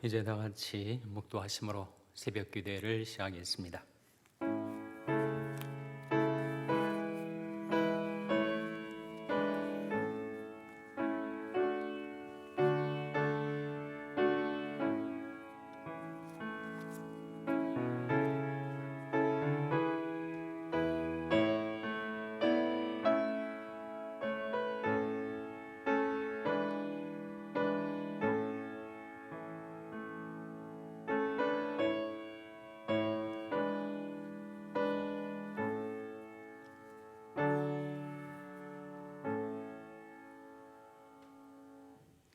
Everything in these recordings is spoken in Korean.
이제 다 같이 묵도하심으로 새벽 기도회를 시작하겠습니다.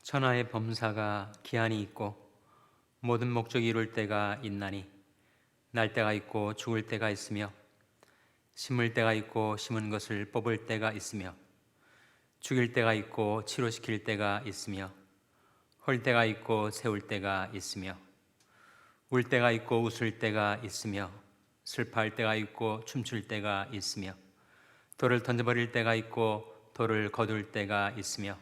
천하의 범사가 기한이 있고 모든 목적이 이룰 때가 있나니 날 때가 있고 죽을 때가 있으며 심을 때가 있고 심은 것을 뽑을 때가 있으며 죽일 때가 있고 치료시킬 때가 있으며 헐 때가 있고 세울 때가 있으며 울 때가 있고 웃을 때가 있으며 슬퍼할 때가 있고 춤출 때가 있으며 돌을 던져버릴 때가 있고 돌을 거둘 때가 있으며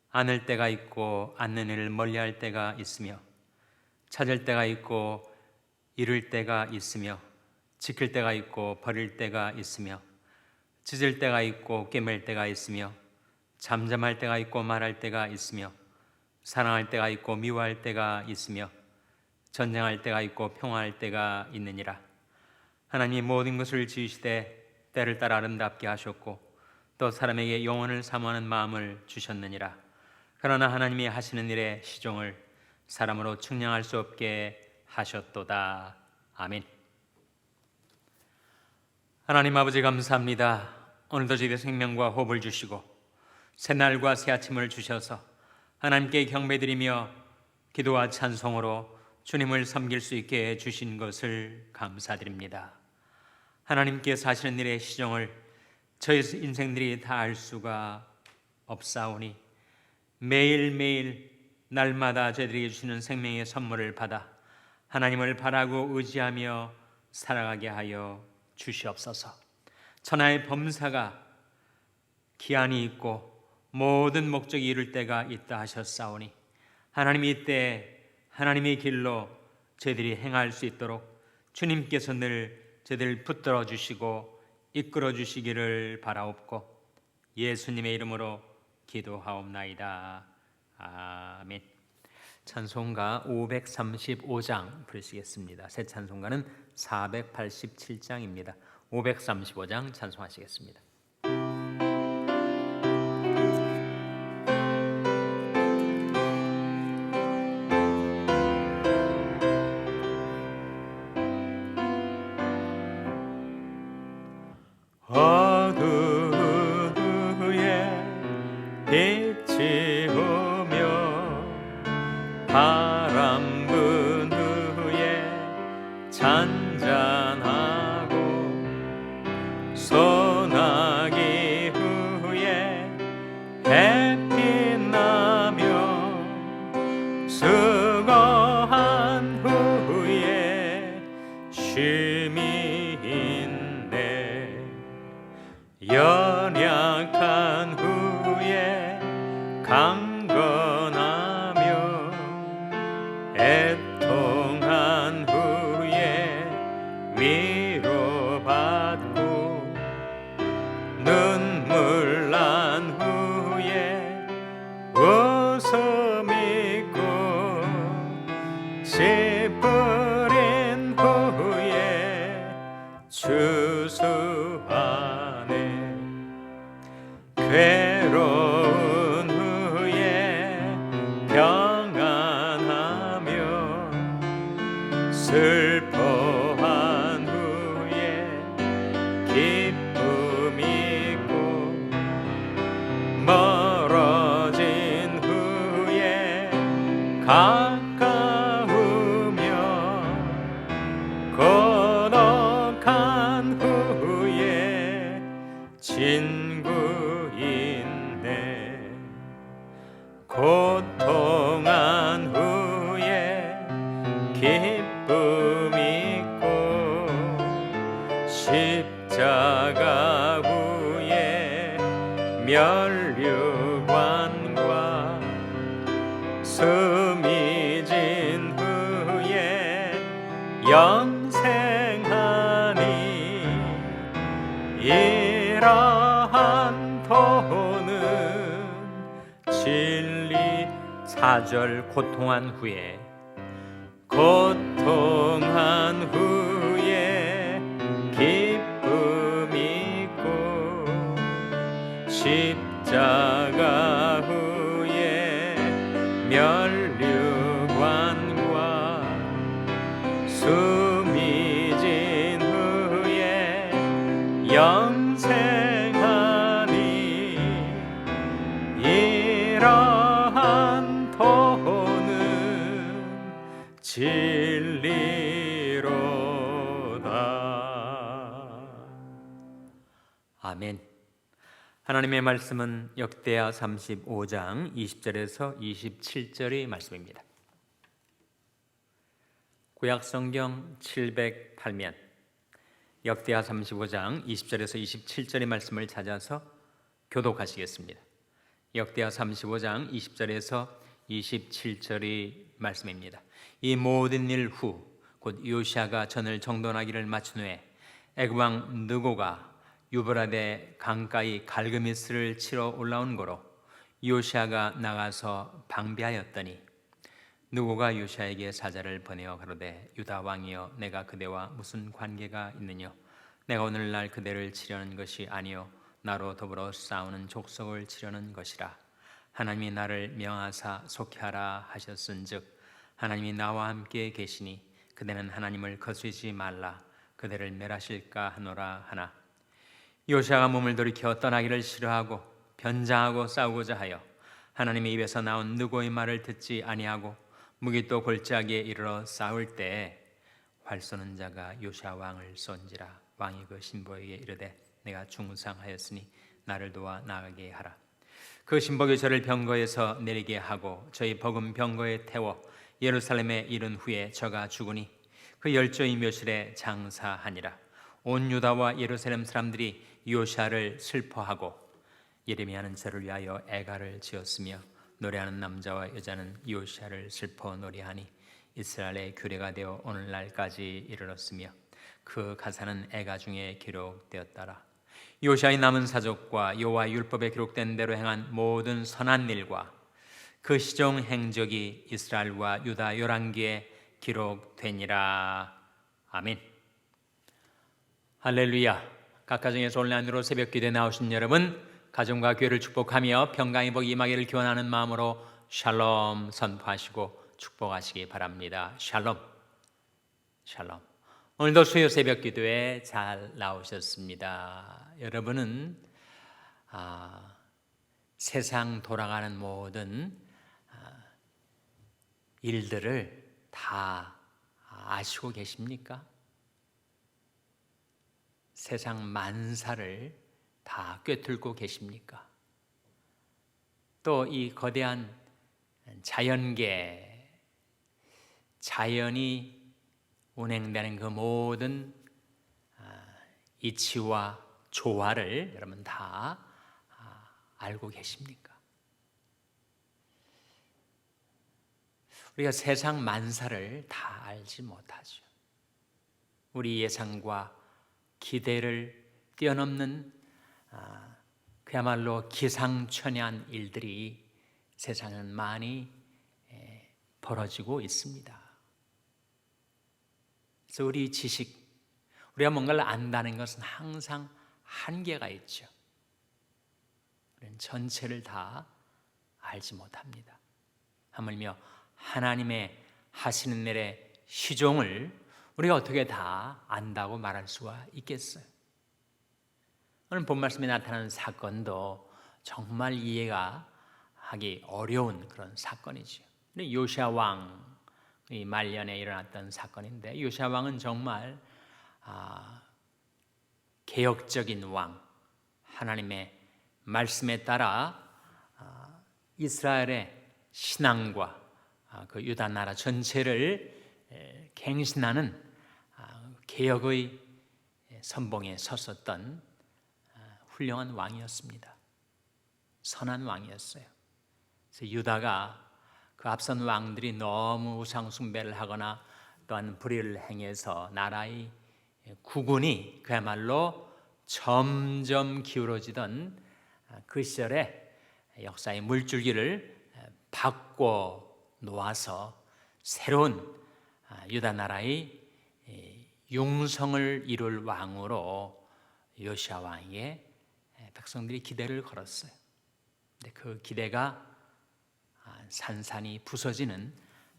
안을 때가 있고 않는 일을 멀리할 때가 있으며 찾을 때가 있고 잃을 때가 있으며 지킬 때가 있고 버릴 때가 있으며 찢을 때가 있고 꿰맬 때가 있으며 잠잠할 때가 있고 말할 때가 있으며 사랑할 때가 있고 미워할 때가 있으며 전쟁할 때가 있고 평화할 때가 있느니라. 하나님이 모든 것을 지으시되 때를 따라 아름답게 하셨고 또 사람에게 영혼을 사모하는 마음을 주셨느니라. 그러나 하나님이 하시는 일의 시종을 사람으로 측량할 수 없게 하셨도다. 아멘. 하나님 아버지 감사합니다. 오늘도 저희의 생명과 호흡을 주시고 새날과 새 아침을 주셔서 하나님께 경배드리며 기도와 찬송으로 주님을 섬길 수 있게 해주신 것을 감사드립니다. 하나님께서 하시는 일의 시종을 저희 인생들이 다 알 수가 없사오니 매일매일 날마다 저희들에게 주시는 생명의 선물을 받아 하나님을 바라고 의지하며 살아가게 하여 주시옵소서. 천하의 범사가 기한이 있고 모든 목적이 이룰 때가 있다 하셨사오니 하나님이 이때 하나님의 길로 저희들이 행할 수 있도록 주님께서 늘 저희들을 붙들어 주시고 이끌어 주시기를 바라옵고 예수님의 이름으로 기도하옵나이다. 아멘. 찬송가 535장 부르시겠습니다. 새 찬송가는 487장입니다. 535장 찬송하시겠습니다. 빛이 오며 바람 분 후에 잔잔하고 소나기 후에 햇빛 나며 수고한 후에 쉼이 있네. 연약한 후에 강건하며 애통한 후에 위로받고 눈물 난 후에 웃음 있고 씨 뿌린 후에 추수하네. 괴로운 후에 평안하며 슬퍼한 후에 기쁨 있고 멀어진 후에 가까우며 고독한 후에 친구인데 고통한 후에 기쁨 있고 십자가 후에 면류관과 숨이 진 영생하니 이러한 도는 진리. 4절 고통한 후에 고통한 후에 기쁨이 있고 십자가 후에 면류관과 숨이 진 후에 영생하니 이러한 도는 진리로다. 아멘. 하나님의 말씀은 역대하 35장 20절에서 27절의 말씀입니다. 구약성경 708면 역대하 35장 20절에서 27절의 말씀을 찾아서 교독하시겠습니다. 역대하 35장 20절에서 27절의 말씀입니다. 이 모든 일 후 곧 요시아가 전을 정돈하기를 마친 후에 애굽 왕 느고가 유브라데 강가의 갈그미스를 치러 올라온 거로 요시아가 나가서 방비하였더니 느고가 요시아에게 사자를 보내어 가로되 유다 왕이여 내가 그대와 무슨 관계가 있느냐 내가 오늘날 그대를 치려는 것이 아니요 나로 더불어 싸우는 족속을 치려는 것이라. 하나님이 나를 명하사 속회하라 하셨은즉 하나님이 나와 함께 계시니 그대는 하나님을 거스르지 말라. 그대를 멸하실까 하노라 하나. 요시아가 몸을 돌이켜 떠나기를 싫어하고 변장하고 싸우고자 하여 하나님의 입에서 나온 느고의 말을 듣지 아니하고 무기또 골짜기에 이르러 싸울 때에 활 쏘는 자가 요시아 왕을 쏜지라. 왕이 그 신부에게 이르되 내가 중상하였으니 나를 도와 나가게 하라. 그 신복이 저를 병거에서 내리게 하고 저희 복음 병거에 태워 예루살렘에 이른 후에 저가 죽으니 그 열조의 묘실에 장사하니라. 온 유다와 예루살렘 사람들이 요시아를 슬퍼하고 예레미야는 저를 위하여 애가를 지었으며 노래하는 남자와 여자는 요시아를 슬퍼 노래하니 이스라엘의 규례가 되어 오늘날까지 이르렀으며 그 가사는 애가 중에 기록되었더라. 요시아의 남은 사족과 여호와 율법에 기록된 대로 행한 모든 선한 일과 그 시종 행적이 이스라엘과 유다 열왕기에 기록되니라. 아멘. 할렐루야. 각 가정에서 온라인으로 새벽 기도에 나오신 여러분, 가정과 교회를 축복하며 평강의 복 임하기를 기원하는 마음으로 샬롬 선포하시고 축복하시기 바랍니다. 샬롬. 샬롬. 오늘도 수요 새벽 기도에 잘 나오셨습니다. 여러분은 세상 돌아가는 모든 일들을 다 아시고 계십니까? 세상 만사를 다 꿰뚫고 계십니까? 또 이 거대한 자연계, 자연이 운행되는 그 모든 이치와 조화를 여러분 다 알고 계십니까? 우리가 세상 만사를 다 알지 못하죠. 우리 예상과 기대를 뛰어넘는 그야말로 기상천외한 일들이 세상은 많이 벌어지고 있습니다. 그래서 우리 지식, 우리가 뭔가를 안다는 것은 항상 한계가 있죠. 우리는 전체를 다 알지 못합니다. 하물며 하나님의 하시는 일의 시종을 우리가 어떻게 다 안다고 말할 수가 있겠어요? 오늘 본 말씀에 나타나는 사건도 정말 이해가 하기 어려운 그런 사건이죠. 요시아 왕의 말년에 일어났던 사건인데, 요시아 왕은 정말 개혁적인 왕, 하나님의 말씀에 따라 이스라엘의 신앙과 그 유다 나라 전체를 갱신하는 개혁의 선봉에 섰었던 훌륭한 왕이었습니다. 선한 왕이었어요. 그래서 유다가 그 앞선 왕들이 너무 우상 숭배를 하거나 또한 불의를 행해서 나라의 국운이 그야말로 점점 기울어지던 그 시절에 역사의 물줄기를 바꿔 놓아서 새로운 유다 나라의 융성을 이룰 왕으로 요시야 왕에게 백성들이 기대를 걸었어요. 근데 그 기대가 산산이 부서지는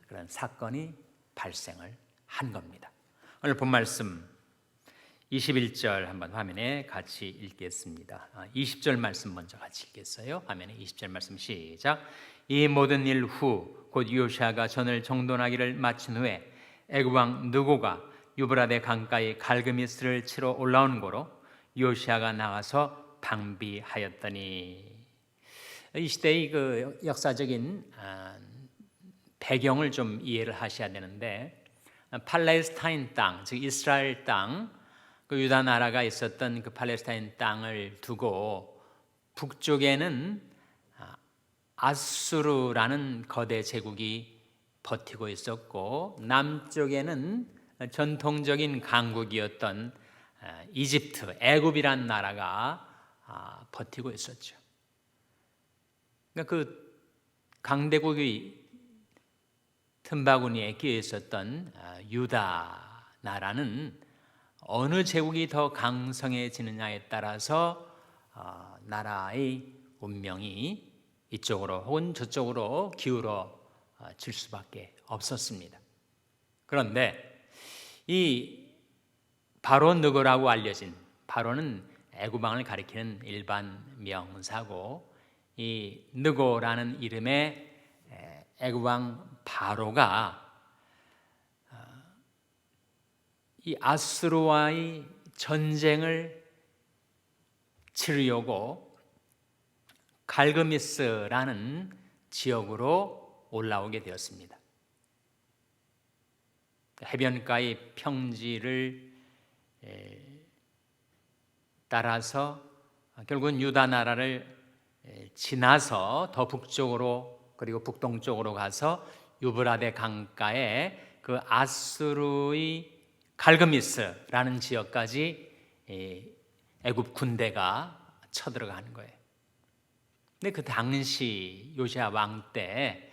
그런 사건이 발생을 한 겁니다. 오늘 본 말씀 21절 한번 화면에 같이 읽겠습니다. 20절 말씀 먼저 같이 읽겠어요. 화면에 20절 말씀 시작. 이 모든 일 후 곧 요시야가 전을 정돈하기를 마친 후에 애굽 왕 느고가 유브라데 강가에 갈그미스를 치러 올라온 고로 요시야가 나가서 방비하였더니, 이 시대의 그 역사적인 배경을 좀 이해를 하셔야 되는데, 팔레스타인 땅, 즉 이스라엘 땅, 그 유다 나라가 있었던 그 팔레스타인 땅을 두고 북쪽에는 아수르라는 거대 제국이 버티고 있었고, 남쪽에는 전통적인 강국이었던 이집트, 애굽이란 나라가 버티고 있었죠. 그러니까 그 강대국의 틈바구니에 끼어 있었던 유다 나라는 어느 제국이 더 강성해지느냐에 따라서 나라의 운명이 이쪽으로 혹은 저쪽으로 기울어질 수밖에 없었습니다. 그런데 이 바로 느고라고 알려진, 바로는 애굽 왕을 가리키는 일반 명사고, 이 느고라는 이름의 애굽 왕 바로가 이 아수르와의 전쟁을 치르려고 갈그미스라는 지역으로 올라오게 되었습니다. 해변가의 평지를 따라서 결국은 유다 나라를 지나서 더 북쪽으로 그리고 북동쪽으로 가서 유브라데 강가에 그 아수르의 갈그미스라는 지역까지 애굽 군대가 쳐들어가는 거예요. 근데 그 당시 요시야 왕 때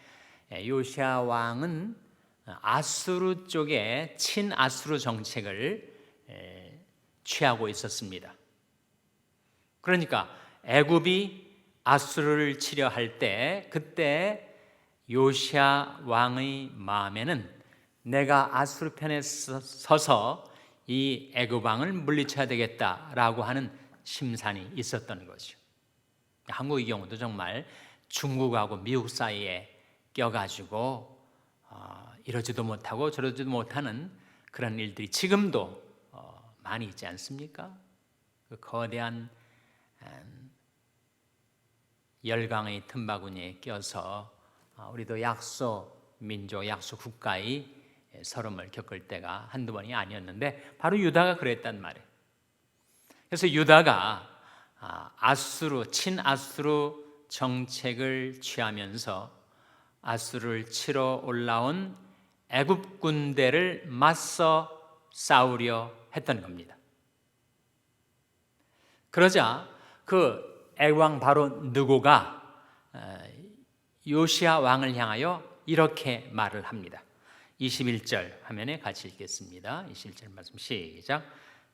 요시야 왕은 아수르 쪽에 친아수르 정책을 취하고 있었습니다. 그러니까 애굽이 아수르를 치려 할 때, 그때 요시야 왕의 마음에는 내가 아수르 편에 서서 이 애굽 왕을 물리쳐야 되겠다라고 하는 심산이 있었던 거죠. 한국의 경우도 정말 중국하고 미국 사이에 껴가지고 이러지도 못하고 저러지도 못하는 그런 일들이 지금도 많이 있지 않습니까? 그 거대한 열강의 틈바구니에 껴서 우리도 약소 민족, 약소 국가의 서름을 겪을 때가 한두 번이 아니었는데 바로 유다가 그랬단 말이에요. 그래서 유다가 아수르, 친아수르 정책을 취하면서 아수르를 치러 올라온 애굽 군대를 맞서 싸우려 했던 겁니다. 그러자 그 애굽 왕 바로 느고가 요시야 왕을 향하여 이렇게 말을 합니다. 21절 화면에 같이 읽겠습니다. 21절 말씀 시작.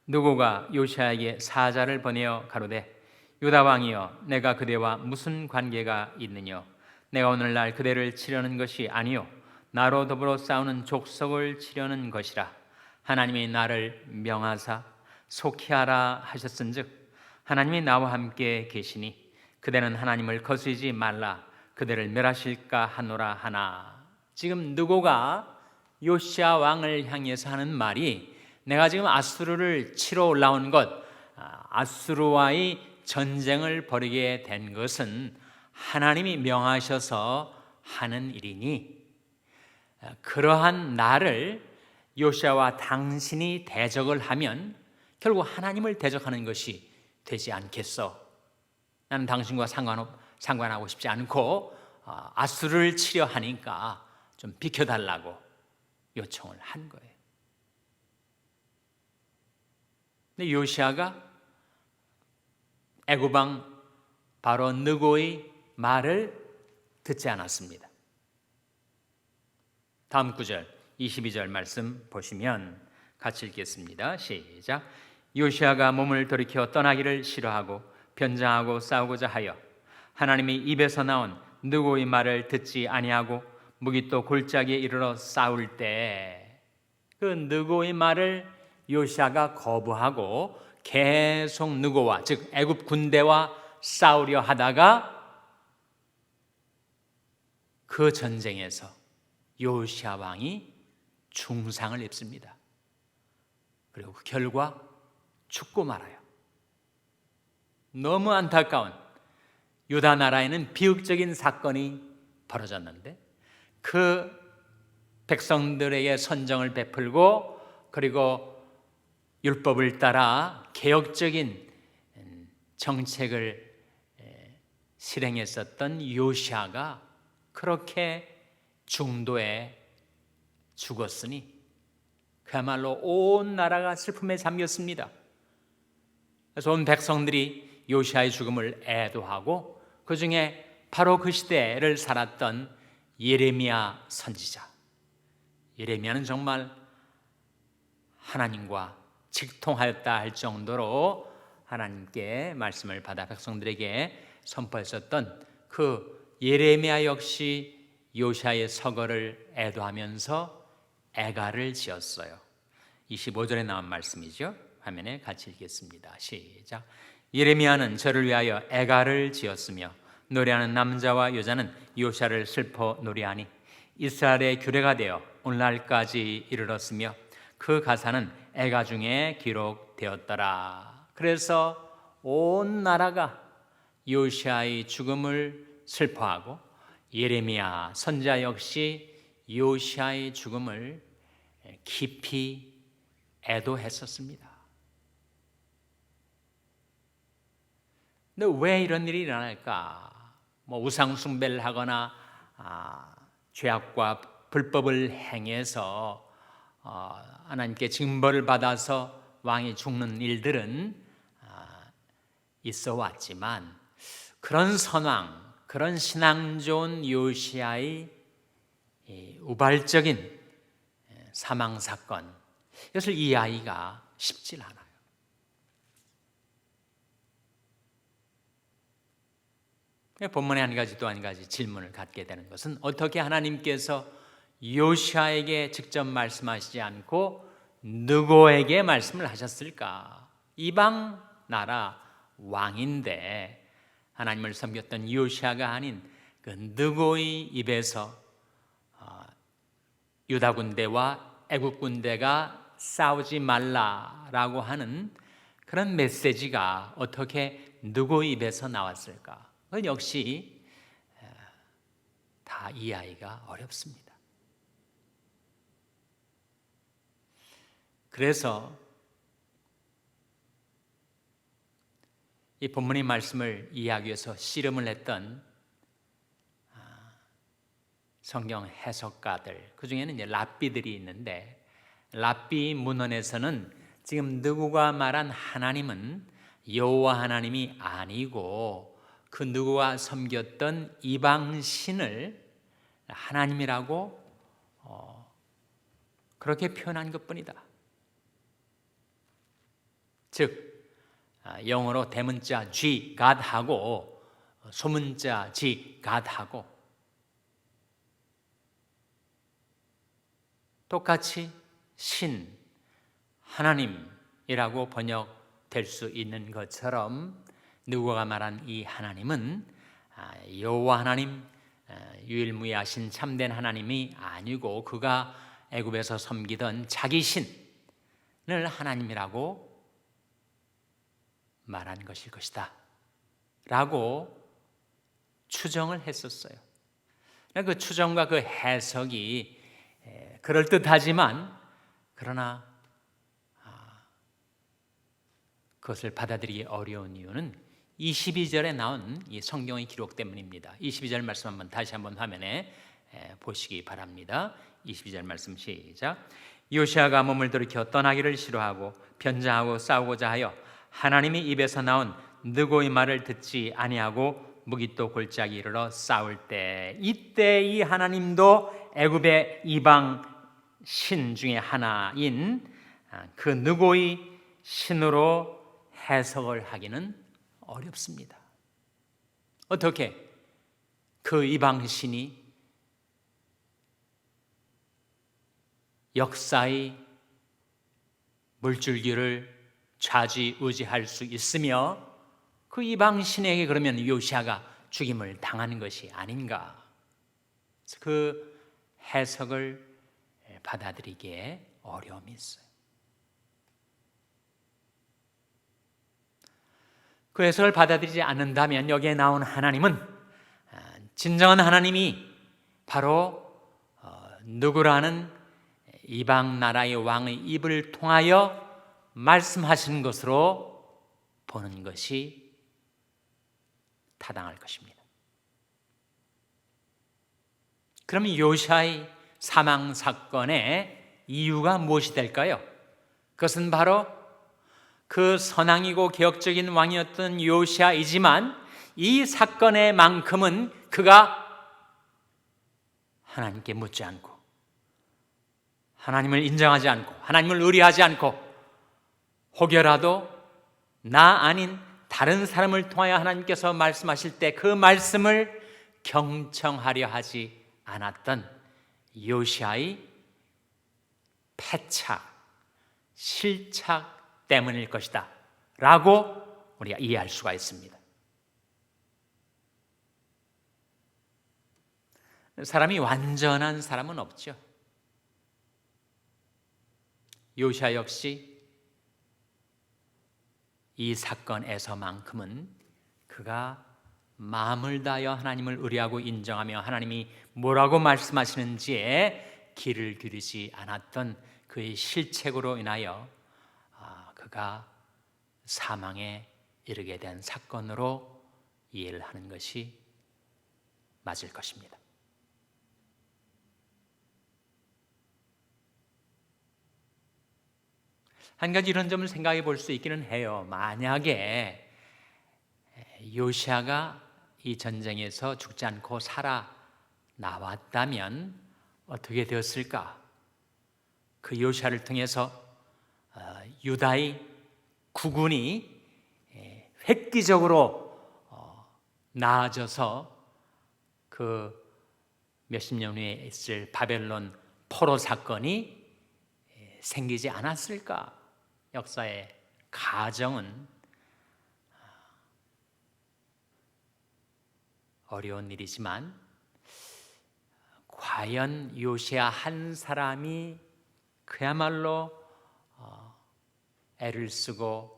느고가 요시야에게 사자를 보내어 가로되 유다 왕이여, 내가 그대와 무슨 관계가 있느냐? 내가 오늘날 그대를 치려는 것이 아니요 나로 더불어 싸우는 족속을 치려는 것이라. 하나님이 나를 명하사 속히하라 하셨은즉 하나님이 나와 함께 계시니 그대는 하나님을 거스리지 말라. 그대를 멸하실까 하노라 하나. 지금 느고가 요시야 왕을 향해서 하는 말이, 내가 지금 아수르를 치러 올라온 것, 아수르와의 전쟁을 벌이게 된 것은 하나님이 명하셔서 하는 일이니 그러한 나를 요시야와 당신이 대적을 하면 결국 하나님을 대적하는 것이 되지 않겠어. 나는 당신과 상관하고 싶지 않고 아수르를 치려 하니까 좀 비켜달라고 요청을 한 거예요. 근데 요시아가 애굽왕 바로 느고의 말을 듣지 않았습니다. 다음 구절 22절 말씀 보시면 같이 읽겠습니다. 시작. 요시아가 몸을 돌이켜 떠나기를 싫어하고 변장하고 싸우고자 하여 하나님이 입에서 나온 느고의 말을 듣지 아니하고 무기또 골짜기에 이르러 싸울 때 그 느고의 말을 요시아가 거부하고 계속 느고와 즉 애굽 군대와 싸우려 하다가 그 전쟁에서 요시아 왕이 중상을 입습니다. 그리고 그 결과 죽고 말아요. 너무 안타까운 유다 나라에는 비극적인 사건이 벌어졌는데 그 백성들에게 선정을 베풀고 그리고 율법을 따라 개혁적인 정책을 실행했었던 요시아가 그렇게 중도에 죽었으니 그야말로 온 나라가 슬픔에 잠겼습니다. 그래서 온 백성들이 요시아의 죽음을 애도하고 그 중에 바로 그 시대를 살았던 예레미야 선지자, 예레미야는 정말 하나님과 직통하였다 할 정도로 하나님께 말씀을 받아 백성들에게 선포했었던 그 예레미야 역시 요시아의 서거를 애도하면서 애가를 지었어요. 25절에 나온 말씀이죠. 화면에 같이 읽겠습니다. 시작. 예레미야는 저를 위하여 애가를 지었으며 노래하는 남자와 여자는 요시아를 슬퍼 노래하니 이스라엘의 규례가 되어 오늘날까지 이르렀으며 그 가사는 애가 중에 기록되었더라. 그래서 온 나라가 요시아의 죽음을 슬퍼하고 예레미야 선지자 역시 요시아의 죽음을 깊이 애도했었습니다. 근데 왜 이런 일이 일어날까? 우상 숭배를 하거나 죄악과 불법을 행해서 하나님께 징벌을 받아서 왕이 죽는 일들은 있어 왔지만 그런 선왕, 그런 신앙 좋은 요시아의 우발적인 사망 사건, 이것을 이해하기가 쉽지 않아요. 본문에 한 가지 또 한 가지 질문을 갖게 되는 것은 어떻게 하나님께서 요시아에게 직접 말씀하시지 않고 느고에게 말씀을 하셨을까? 이방 나라 왕인데 하나님을 섬겼던 요시아가 아닌 그 느고의 입에서 유다 군대와 애굽 군대가 싸우지 말라라고 하는 그런 메시지가 어떻게 느고의 입에서 나왔을까? 그건 역시 다 이해하기가 어렵습니다. 그래서 이 본문의 말씀을 이해하기 위해서 씨름을 했던 성경 해석가들, 그 중에는 이제 랍비들이 있는데 랍비 문헌에서는 지금 느고가 말한 하나님은 여호와 하나님이 아니고 그 누구가 섬겼던 이방 신을 하나님이라고 그렇게 표현한 것뿐이다. 즉 영어로 대문자 G, God하고 소문자 G, God하고 똑같이 신, 하나님이라고 번역될 수 있는 것처럼 누구가 말한 이 하나님은 여호와 하나님, 유일무이하신 참된 하나님이 아니고 그가 애굽에서 섬기던 자기 신을 하나님이라고 말한 것일 것이다 라고 추정을 했었어요. 그 추정과 그 해석이 그럴듯하지만 그러나 그것을 받아들이기 어려운 이유는 22절에 나온 이 성경의 기록 때문입니다. 22절 말씀 다시 한번 화면에 보시기 바랍니다. 22절 말씀 시작. 요시아가 몸을 돌이켜 떠나기를 싫어하고 변장하고 싸우고자 하여 하나님의 입에서 나온 느고의 말을 듣지 아니하고 무기또 골짜기 이르러 싸울 때, 이때 이 하나님도 애굽의 이방 신 중에 하나인 그 느고의 신으로 해석을 하기는 어렵습니다. 어떻게 그 이방 신이 역사의 물줄기를 좌지우지할 수 있으며 그 이방 신에게 그러면 요시아가 죽임을 당하는 것이 아닌가? 그 해석을 받아들이기에 어려움이 있어요. 그 해석을 받아들이지 않는다면 여기에 나온 하나님은 진정한 하나님이 바로 누구라는 이방 나라의 왕의 입을 통하여 말씀하시는 것으로 보는 것이 타당할 것입니다. 그러면 요시아의 사망 사건의 이유가 무엇이 될까요? 그것은 바로 그 선왕이고 개혁적인 왕이었던 요시아이지만 이 사건의 만큼은 그가 하나님께 묻지 않고 하나님을 인정하지 않고 하나님을 의뢰하지 않고 혹여라도 나 아닌 다른 사람을 통하여 하나님께서 말씀하실 때 그 말씀을 경청하려 하지 않았던 요시아의 패착, 실착 때문일 것이다 라고 우리가 이해할 수가 있습니다. 사람이 완전한 사람은 없죠. 요시아 역시 이 사건에서만큼은 그가 마음을 다하여 하나님을 의뢰하고 인정하며 하나님이 뭐라고 말씀하시는지에 귀를 기울이지 않았던 그의 실책으로 인하여 그가 사망에 이르게 된 사건으로 이해를 하는 것이 맞을 것입니다. 한 가지 이런 점을 생각해 볼 수 있기는 해요. 만약에 요시아가 이 전쟁에서 죽지 않고 살아나왔다면 어떻게 되었을까? 그 요시아를 통해서 유다의 국군이 획기적으로 나아져서 그 몇십 년 후에 있을 바벨론 포로 사건이 생기지 않았을까? 역사의 가정은 어려운 일이지만 과연 요시아 한 사람이 그야말로 애를 쓰고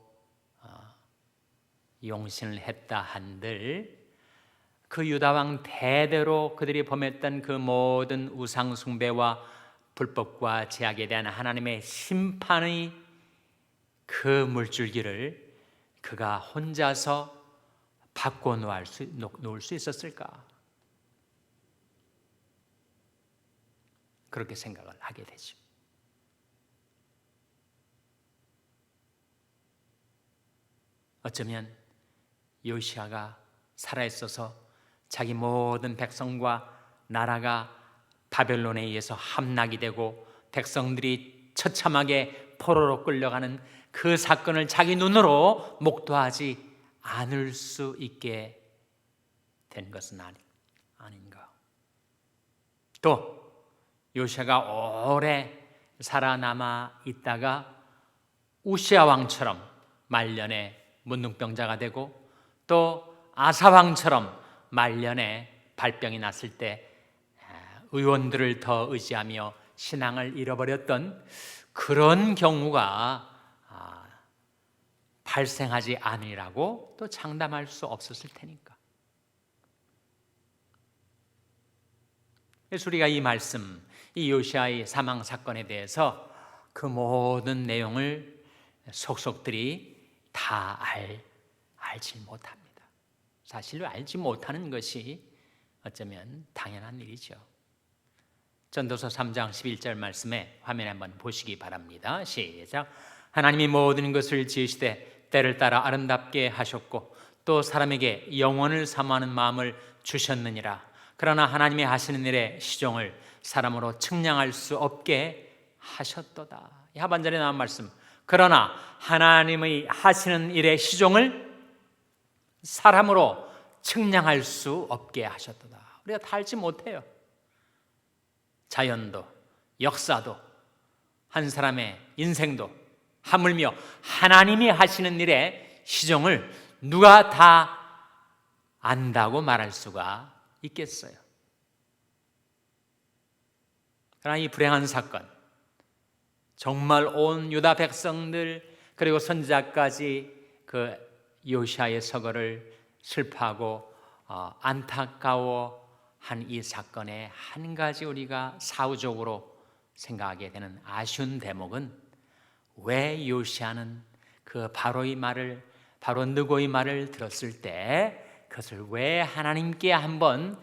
용신을 했다 한들 그 유다왕 대대로 그들이 범했던 그 모든 우상 숭배와 불법과 제약에 대한 하나님의 심판의 그 물줄기를 그가 혼자서 바꿔 놓을 수 있었을까? 그렇게 생각을 하게 되죠. 어쩌면 요시아가 살아있어서 자기 모든 백성과 나라가 바벨론에 의해서 함락이 되고 백성들이 처참하게 포로로 끌려가는 그 사건을 자기 눈으로 목도하지 않을 수 있게 된 것은 아닌가. 또 요시아가 오래 살아남아 있다가 우시아 왕처럼 말년에 문둥병자가 되고 또 아사 왕처럼 말년에 발병이 났을 때 의원들을 더 의지하며 신앙을 잃어버렸던 그런 경우가 발생하지 않으리라고 또 장담할 수 없었을 테니까. 그래서 우리가 이 말씀, 이 요시아의 사망 사건에 대해서 그 모든 내용을 속속들이 다 알지 못합니다. 사실로 알지 못하는 것이 어쩌면 당연한 일이죠. 전도서 3장 11절 말씀에 화면에 한번 보시기 바랍니다. 시작. 하나님이 모든 것을 지으시되 때를 따라 아름답게 하셨고 또 사람에게 영원을 사모하는 마음을 주셨느니라. 그러나 하나님이 하시는 일의 시종을 사람으로 측량할 수 없게 하셨도다. 이 하반절에 나온 말씀, 그러나 하나님의 하시는 일의 시종을 사람으로 측량할 수 없게 하셨도다. 우리가 다 알지 못해요. 자연도 역사도 한 사람의 인생도 하물며 하나님이 하시는 일의 시종을 누가 다 안다고 말할 수가 있겠어요. 그러나 이 불행한 사건, 정말 온 유다 백성들 그리고 선지자까지 그 요시아의 서거를 슬퍼하고 안타까워한 이 사건의 한 가지 우리가 사후적으로 생각하게 되는 아쉬운 대목은, 왜 요시아는 그 바로의 말을, 바로 느고의 말을 들었을 때 그것을 왜 하나님께 한번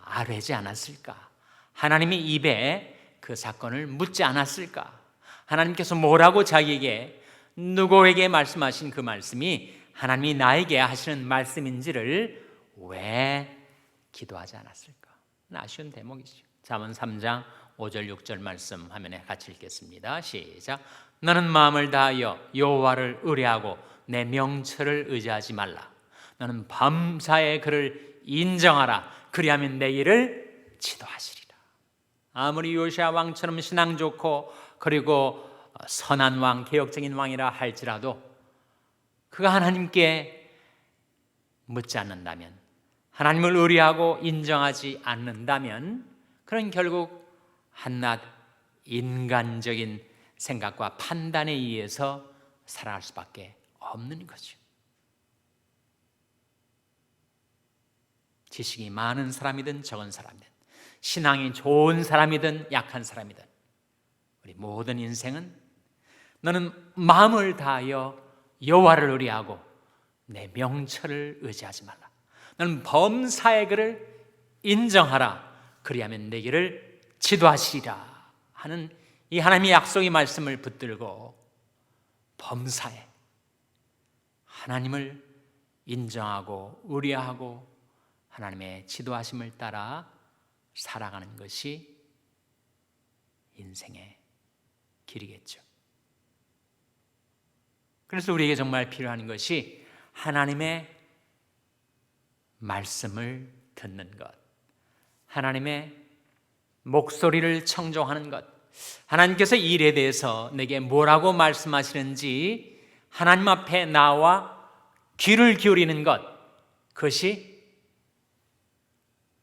아뢰지 않았을까? 하나님의 입에 그 사건을 묻지 않았을까? 하나님께서 뭐라고 자기에게, 누구에게 말씀하신 그 말씀이 하나님이 나에게 하시는 말씀인지를 왜 기도하지 않았을까? 아쉬운 대목이죠. 잠언 3장 5절 6절 말씀 화면에 같이 읽겠습니다. 시작. 너는 마음을 다하여 여호와를 의뢰하고 내 명철을 의지하지 말라. 너는 범사에 그를 인정하라. 그리하면 내 일을 지도하시리라. 아무리 요시아 왕처럼 신앙 좋고 그리고 선한 왕, 개혁적인 왕이라 할지라도 그가 하나님께 묻지 않는다면, 하나님을 의뢰하고 인정하지 않는다면, 그는 결국 한낱 인간적인 생각과 판단에 의해서 살아갈 수밖에 없는 거죠. 지식이 많은 사람이든 적은 사람이든, 신앙이 좋은 사람이든 약한 사람이든, 우리 모든 인생은 너는 마음을 다하여 여호와를 의뢰하고 내 명철을 의지하지 말라. 너는 범사의 그를 인정하라. 그리하면 내 길을 지도하시리라 하는 이 하나님의 약속의 말씀을 붙들고 범사에 하나님을 인정하고 의뢰하고 하나님의 지도하심을 따라 살아가는 것이 인생의 길이겠죠. 그래서 우리에게 정말 필요한 것이 하나님의 말씀을 듣는 것, 하나님의 목소리를 청종하는 것, 하나님께서 이 일에 대해서 내게 뭐라고 말씀하시는지 하나님 앞에 나와 귀를 기울이는 것, 그것이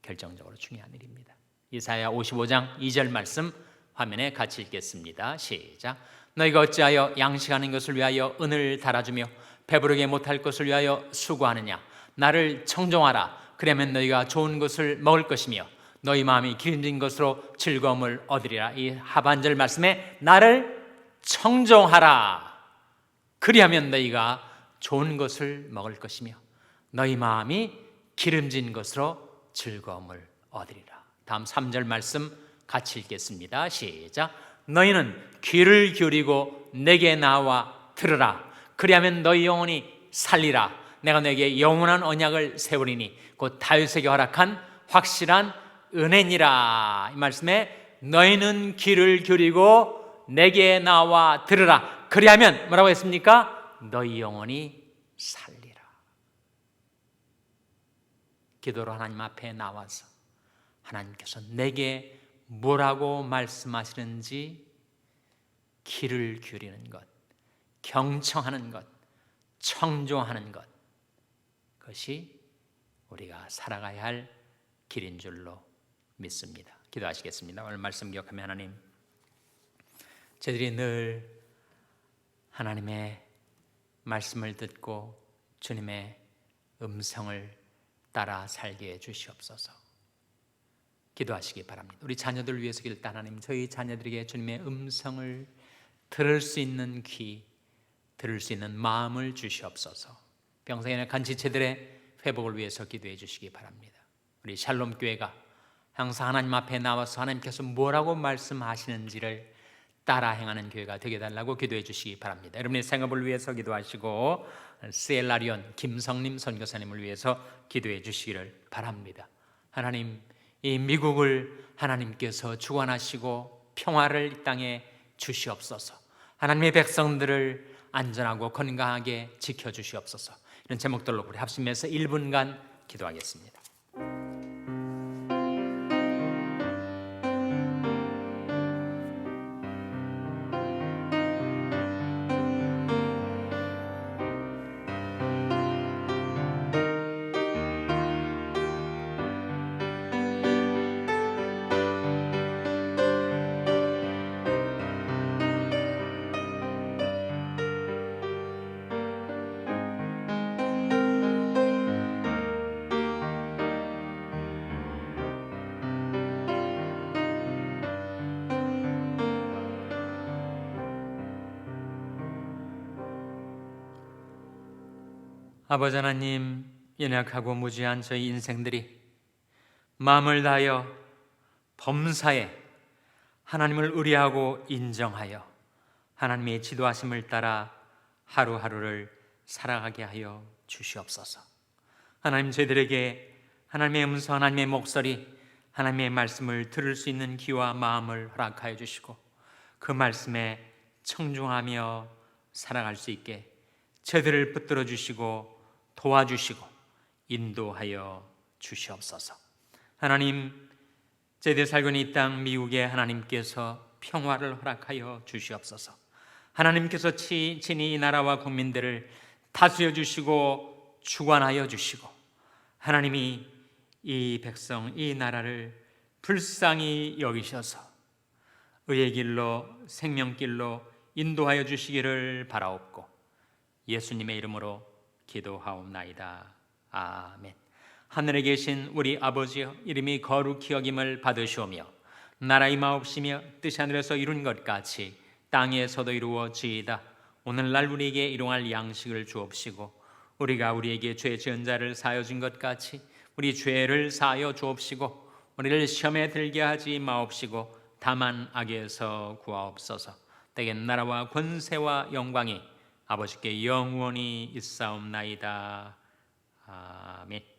결정적으로 중요한 일입니다. 이사야 55장 2절 말씀 화면에 같이 읽겠습니다. 시작. 너희가 어찌하여 양식하는 것을 위하여 은을 달아주며 배부르게 못할 것을 위하여 수고하느냐? 나를 청종하라. 그러면 너희가 좋은 것을 먹을 것이며 너희 마음이 기름진 것으로 즐거움을 얻으리라. 이 하반절 말씀에 나를 청종하라. 그리하면 너희가 좋은 것을 먹을 것이며 너희 마음이 기름진 것으로 즐거움을 얻으리라. 다음 3절 말씀 같이 읽겠습니다. 시작. 너희는 귀를 기울이고 내게 나와 들으라. 그리하면 너희 영혼이 살리라. 내가 너에게 영원한 언약을 세우리니 곧 다윗에게 허락한 확실한 은혜니라. 이 말씀에 너희는 귀를 기울이고 내게 나와 들으라. 그리하면 뭐라고 했습니까? 너희 영혼이 살리라. 기도로 하나님 앞에 나와서 하나님께서 내게 뭐라고 말씀하시는지 귀를 기울이는 것, 경청하는 것, 청종하는 것, 그것이 우리가 살아가야 할 길인 줄로 믿습니다. 기도하시겠습니다. 오늘 말씀 기억하며 하나님, 저희들이 늘 하나님의 말씀을 듣고 주님의 음성을 따라 살게 해 주시옵소서. 기도하시기 바랍니다. 우리 자녀들을 위해서 기도할 때 하나님, 저희 자녀들에게 주님의 음성을 들을 수 있는 귀, 들을 수 있는 마음을 주시옵소서. 병상이나 간지체들의 회복을 위해서 기도해 주시기 바랍니다. 우리 샬롬 교회가 항상 하나님 앞에 나와서 하나님께서 뭐라고 말씀하시는지를 따라 행하는 교회가 되게 달라고 기도해 주시기 바랍니다. 여러분의 생업을 위해서 기도하시고 세엘라리온 김성림 선교사님을 위해서 기도해 주시기를 바랍니다. 하나님, 이 미국을 하나님께서 주관하시고 평화를 이 땅에 주시옵소서. 하나님의 백성들을 안전하고 건강하게 지켜주시옵소서. 이런 제목들로 우리 합심해서 1분간 기도하겠습니다. 아버지 하나님, 연약하고 무지한 저희 인생들이 마음을 다하여 범사에 하나님을 의뢰하고 인정하여 하나님의 지도하심을 따라 하루하루를 살아가게 하여 주시옵소서. 하나님, 저희들에게 하나님의 음성, 하나님의 목소리, 하나님의 말씀을 들을 수 있는 귀와 마음을 허락하여 주시고 그 말씀에 청중하며 살아갈 수 있게 저희들을 붙들어 주시고 도와주시고 인도하여 주시옵소서. 하나님, 저희들 살고 있는 이 땅 미국에 하나님께서 평화를 허락하여 주시옵소서. 하나님께서 친히 이 나라와 국민들을 다스려 주시고 주관하여 주시고 하나님이 이 백성, 이 나라를 불쌍히 여기셔서 의의 길로 생명길로 인도하여 주시기를 바라옵고 예수님의 이름으로 기도하옵나이다. 아멘. 하늘에 계신 우리 아버지여, 이름이 거룩히 여김을 받으시오며 나라 임하옵시며 뜻이 하늘에서 이룬 것 같이 땅에서도 이루어지이다. 오늘날 우리에게 일용할 양식을 주옵시고 우리가 우리에게 죄 지은 자를 사하여 준 것 같이 우리 죄를 사하여 주옵시고 우리를 시험에 들게 하지 마옵시고 다만 악에서 구하옵소서. 때에 나라와 권세와 영광이 아버지께 영원히 있사옵나이다. 아멘.